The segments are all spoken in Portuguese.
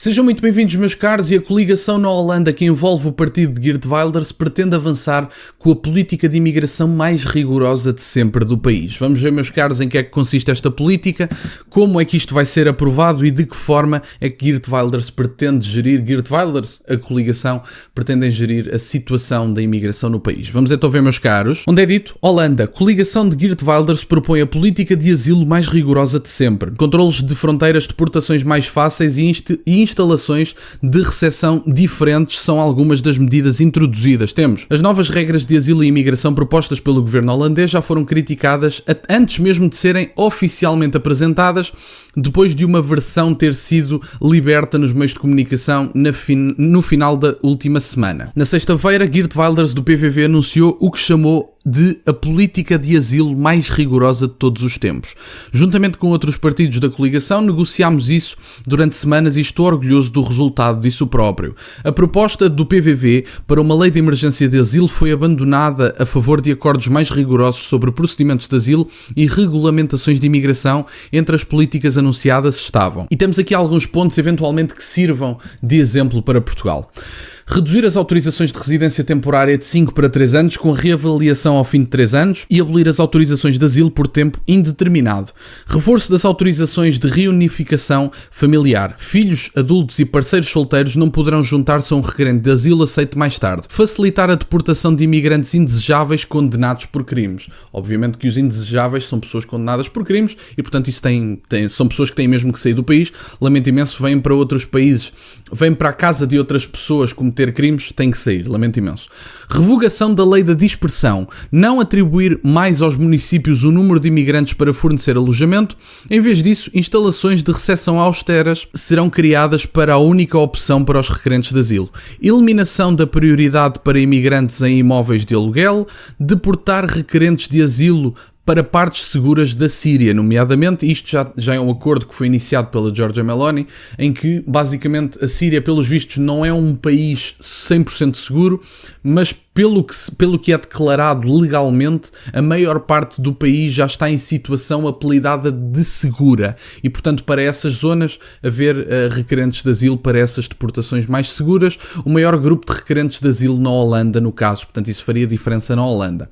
Sejam muito bem-vindos, meus caros, e a coligação na Holanda que envolve o partido de Geert Wilders pretende avançar com a política de imigração mais rigorosa de sempre do país. Vamos ver, meus caros, em que é que consiste esta política, como é que isto vai ser aprovado e de que forma é que Geert Wilders pretende gerir, Geert Wilders, a coligação, pretendem gerir a situação da imigração no país. Vamos então ver, meus caros, onde é dito: Holanda, coligação de Geert Wilders propõe a política de asilo mais rigorosa de sempre. Controlos de fronteiras, deportações mais fáceis e instalações de recepção diferentes são algumas das medidas introduzidas. Temos as novas regras de asilo e imigração propostas pelo governo holandês, já foram criticadas antes mesmo de serem oficialmente apresentadas, depois de uma versão ter sido liberta nos meios de comunicação no final da última semana. Na sexta-feira, Geert Wilders do PVV anunciou o que chamou de a política de asilo mais rigorosa de todos os tempos. Juntamente com outros partidos da coligação, negociámos isso durante semanas e estou orgulhoso do resultado disso próprio. A proposta do PVV para uma lei de emergência de asilo foi abandonada a favor de acordos mais rigorosos sobre procedimentos de asilo e regulamentações de imigração. Entre as políticas anunciadas estavam. E temos aqui alguns pontos eventualmente que sirvam de exemplo para Portugal. Reduzir as autorizações de residência temporária de 5 para 3 anos com reavaliação ao fim de 3 anos e abolir as autorizações de asilo por tempo indeterminado. Reforço das autorizações de reunificação familiar. Filhos, adultos e parceiros solteiros não poderão juntar-se a um requerente de asilo aceito mais tarde. Facilitar a deportação de imigrantes indesejáveis condenados por crimes. Obviamente que os indesejáveis são pessoas condenadas por crimes e, portanto, isso são pessoas que têm mesmo que sair do país. Lamento imenso, vêm para outros países, vêm para a casa de outras pessoas cometer crimes, têm que sair, lamento imenso. Revogação da lei da dispersão, não atribuir mais aos municípios o número de imigrantes para fornecer alojamento, em vez disso, instalações de recepção austeras serão criadas para a única opção para os requerentes de asilo. Eliminação da prioridade para imigrantes em imóveis de aluguel, deportar requerentes de asilo para partes seguras da Síria, nomeadamente, isto já é um acordo que foi iniciado pela Giorgia Meloni, em que basicamente a Síria, pelos vistos, não é um país 100% seguro, mas pelo que é declarado legalmente, a maior parte do país já está em situação apelidada de segura e, portanto, para essas zonas haver requerentes de asilo para essas deportações mais seguras, o maior grupo de requerentes de asilo na Holanda, no caso, portanto, isso faria diferença na Holanda.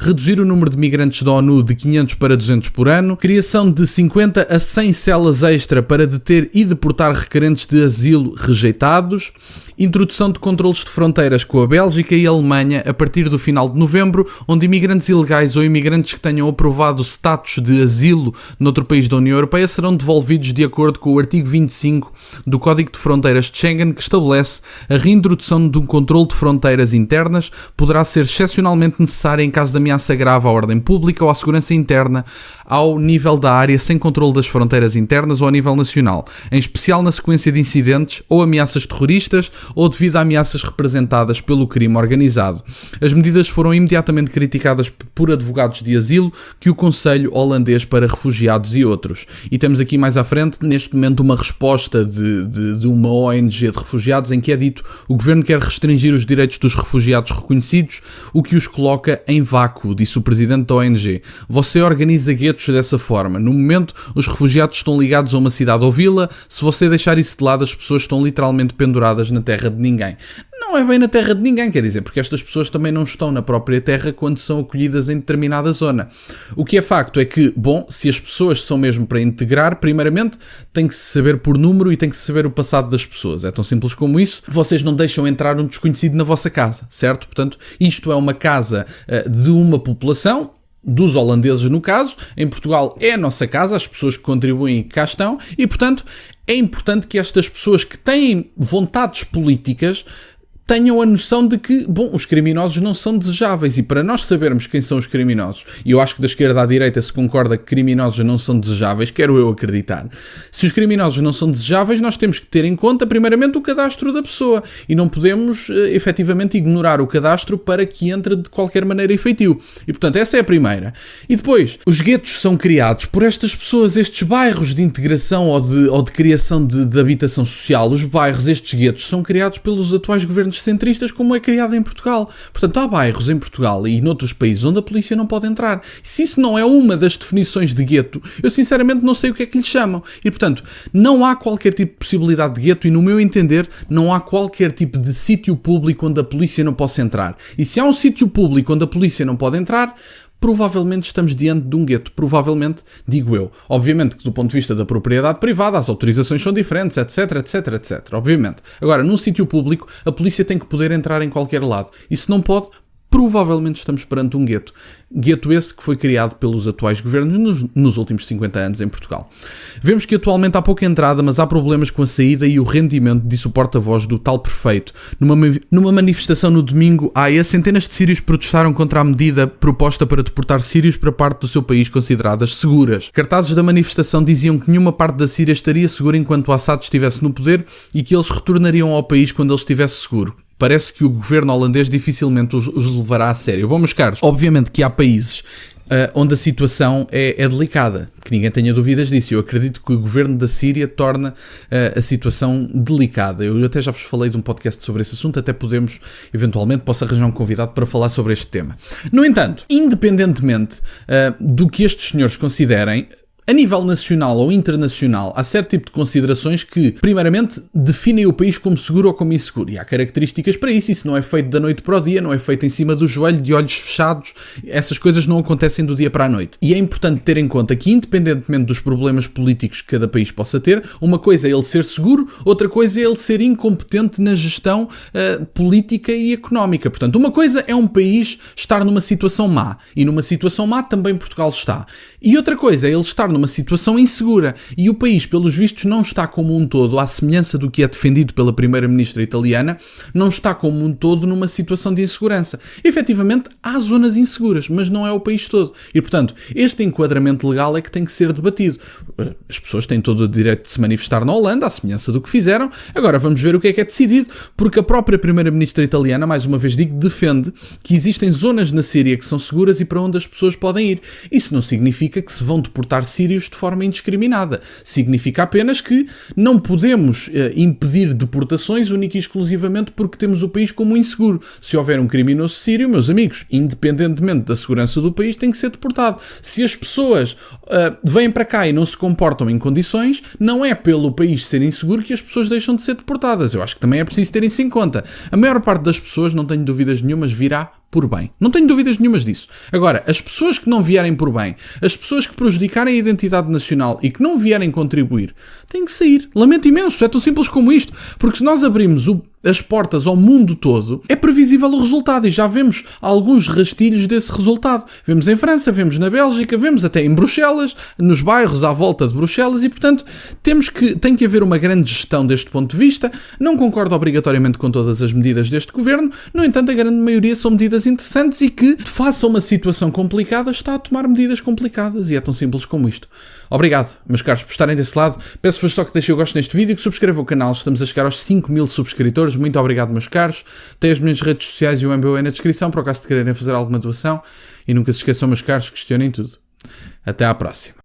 Reduzir o número de migrantes da ONU de 500 para 200 por ano, criação de 50 a 100 celas extra para deter e deportar requerentes de asilo rejeitados, introdução de controlos de fronteiras com a Bélgica e a Alemanha a partir do final de novembro, onde imigrantes ilegais ou imigrantes que tenham aprovado o status de asilo noutro país da União Europeia serão devolvidos de acordo com o artigo 25 do Código de Fronteiras de Schengen, que estabelece a reintrodução de um controle de fronteiras internas poderá ser excepcionalmente necessária em caso de ameaça grave à ordem pública ou à segurança interna ao nível da área sem controle das fronteiras internas ou a nível nacional, em especial na sequência de incidentes ou ameaças terroristas ou devido a ameaças representadas pelo crime organizado. As medidas foram imediatamente criticadas por advogados de asilo que o Conselho Holandês para Refugiados e outros. E temos aqui mais à frente, neste momento, uma resposta de uma ONG de refugiados em que é dito: o governo quer restringir os direitos dos refugiados reconhecidos, o que os coloca em vácuo, disse o presidente da ONG. Você organiza guetos dessa forma. No momento, os refugiados estão ligados a uma cidade ou vila. Se você deixar isso de lado, as pessoas estão literalmente penduradas na terra de ninguém. Não é bem na terra de ninguém, quer dizer, porque estas pessoas também não estão na própria terra quando são acolhidas em determinada zona. O que é facto é que, bom, se as pessoas são mesmo para integrar, primeiramente tem que se saber por número e tem que se saber o passado das pessoas. É tão simples como isso. Vocês não deixam entrar um desconhecido na vossa casa, certo? Portanto, isto é uma casa de uma população, dos holandeses no caso. Em Portugal é a nossa casa, as pessoas que contribuem e que cá estão, e portanto é importante que estas pessoas que têm vontades políticas tenham a noção de que, bom, os criminosos não são desejáveis, e para nós sabermos quem são os criminosos, e eu acho que da esquerda à direita se concorda que criminosos não são desejáveis, quero eu acreditar. Se os criminosos não são desejáveis, nós temos que ter em conta primeiramente o cadastro da pessoa, e não podemos efetivamente ignorar o cadastro para que entre de qualquer maneira efetivo. E portanto essa é a primeira. E depois, os guetos são criados por estas pessoas, estes bairros de integração ou de criação de habitação social, os bairros, estes guetos, são criados pelos atuais governos governos centristas como é criado em Portugal. Portanto, há bairros em Portugal e noutros países onde a polícia não pode entrar. Se isso não é uma das definições de gueto, eu sinceramente não sei o que é que lhe chamam. E, portanto, não há qualquer tipo de possibilidade de gueto e, no meu entender, não há qualquer tipo de sítio público onde a polícia não possa entrar. E se há um sítio público onde a polícia não pode entrar, provavelmente estamos diante de um gueto. Provavelmente, digo eu. Obviamente que do ponto de vista da propriedade privada, as autorizações são diferentes, etc, etc, etc. Obviamente. Agora, num sítio público, a polícia tem que poder entrar em qualquer lado. E se não pode, provavelmente estamos perante um gueto. Gueto esse que foi criado pelos atuais governos nos últimos 50 anos em Portugal. Vemos que atualmente há pouca entrada, mas há problemas com a saída e o rendimento, disse o porta-voz do tal prefeito. Numa manifestação no domingo, a AE, centenas de sírios protestaram contra a medida proposta para deportar sírios para parte do seu país consideradas seguras. Cartazes da manifestação diziam que nenhuma parte da Síria estaria segura enquanto o Assad estivesse no poder e que eles retornariam ao país quando ele estivesse seguro. Parece que o governo holandês dificilmente os levará a sério. Bom, meus caros, obviamente que há países onde a situação é delicada, que ninguém tenha dúvidas disso. Eu acredito que o governo da Síria torna a situação delicada. Eu até já vos falei de um podcast sobre esse assunto, até podemos, eventualmente, posso arranjar um convidado para falar sobre este tema. No entanto, independentemente do que estes senhores considerem, a nível nacional ou internacional, há certo tipo de considerações que, primeiramente, definem o país como seguro ou como inseguro. E há características para isso. Isso não é feito da noite para o dia, não é feito em cima do joelho, de olhos fechados. Essas coisas não acontecem do dia para a noite. E é importante ter em conta que, independentemente dos problemas políticos que cada país possa ter, uma coisa é ele ser seguro, outra coisa é ele ser incompetente na gestão política e económica. Portanto, uma coisa é um país estar numa situação má. E numa situação má também Portugal está. E outra coisa é ele estar numa situação insegura, e o país, pelos vistos, não está como um todo, à semelhança do que é defendido pela primeira-ministra italiana, não está como um todo numa situação de insegurança. Efetivamente, há zonas inseguras, mas não é o país todo. E, portanto, este enquadramento legal é que tem que ser debatido. As pessoas têm todo o direito de se manifestar na Holanda, à semelhança do que fizeram. Agora, vamos ver o que é decidido, porque a própria primeira-ministra italiana, mais uma vez digo, defende que existem zonas na Síria que são seguras e para onde as pessoas podem ir. Isso não significa que se vão deportar sírios de forma indiscriminada. Significa apenas que não podemos impedir deportações única e exclusivamente porque temos o país como inseguro. Se houver um criminoso sírio, meus amigos, independentemente da segurança do país, tem que ser deportado. Se as pessoas vêm para cá e não se comportam em condições, não é pelo país ser inseguro que as pessoas deixam de ser deportadas. Eu acho que também é preciso ter isso em conta. A maior parte das pessoas, não tenho dúvidas nenhumas, virá por bem. Não tenho dúvidas nenhumas disso. Agora, as pessoas que não vierem por bem, as pessoas que prejudicarem a identidade nacional e que não vierem contribuir, têm que sair. Lamento imenso, é tão simples como isto. Porque se nós abrimos as portas ao mundo todo, é previsível o resultado e já vemos alguns rastilhos desse resultado. Vemos em França, vemos na Bélgica, vemos até em Bruxelas, nos bairros à volta de Bruxelas e, portanto, tem que haver uma grande gestão deste ponto de vista. Não concordo obrigatoriamente com todas as medidas deste governo, no entanto, a grande maioria são medidas interessantes e que, face a uma situação complicada, está a tomar medidas complicadas e é tão simples como isto. Obrigado, meus caros, por estarem desse lado. Peço-vos só que deixem o gosto neste vídeo, que subscrevam o canal. Estamos a chegar aos 5.000 subscritores. Muito obrigado, meus caros. Tem as minhas redes sociais e o MBA na descrição, para o caso de quererem fazer alguma doação. E nunca se esqueçam, meus caros, questionem tudo. Até à próxima.